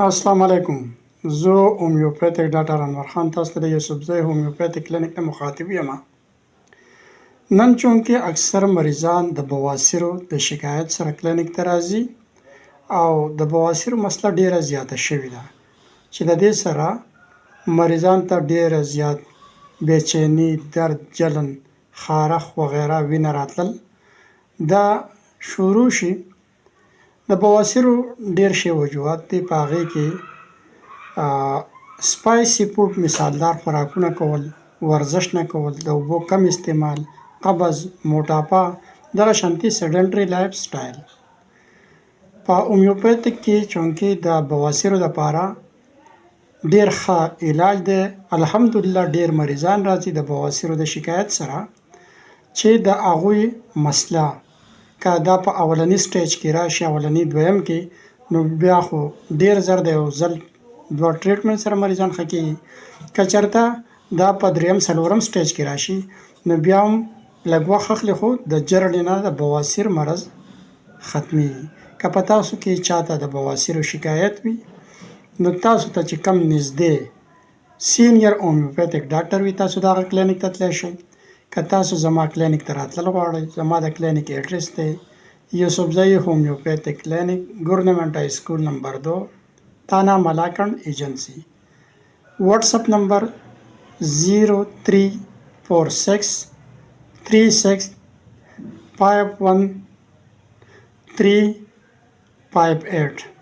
السلام علیکم. زه هومیوپیتک ډاکټر انور خان تاسو ته د یوسفزۍ هومیوپیتک کلینک نه مخاطب یم. نن چونکې اکثر مریضان د بواسیرو د شکایت سره کلینک ته راځي او د بواسیرو مسله ډیره زیاته شوې ده چې د دې سره مریضان ته ډیره زیات بېچیني، درد، جلن، خارښ وغیره وینه راتلل دا شروع شي. د بواسیرو ډیر شی وجوهات دي، په هغې کې سپایسي فوډ مثالدار خوراکونه کول، ورزش نه کول، د اوبو کم استعمال، قبض، موټاپا، دغه شانتي سیډنټري لایف سټایل. په هومیوپیتک کې چونکې د بواسیرو دپاره ډیر ښه علاج دی. الحمدلله ډیر مریضان راځي د بواسیرو د شکایت سره چې د هغوی مسله که دا په اولني سټیج کې راشي، اولني دویم کې، نو بیا خو ډیر زر د یو ځل دوه ټریټمنټ سره مریضان ښه کېږي. که چېرته دا په دریم څلورم سټیج کې راشي نو بیا هم لږ وخت اخلي، خو د جرړې نه د بواسیر مرض ختمیږي. که په تاسو کې چاته د بواسیرو شکایت وي نو تاسو ته چې کم نږدې سینیر هومیوپیتک ډاکټر وي تاسو د هغه کلینک ته تللی شئ. که تاسو زما کلینک ته راتلل غواړئ، زما د کلینک ایډرس دی یوسفزۍ هومیوپیتک کلینک، گورنمنٹ های سکول نمبر 2، تانا ملاکنڈ ایجنسی. واٹسپ نمبر 034636513558.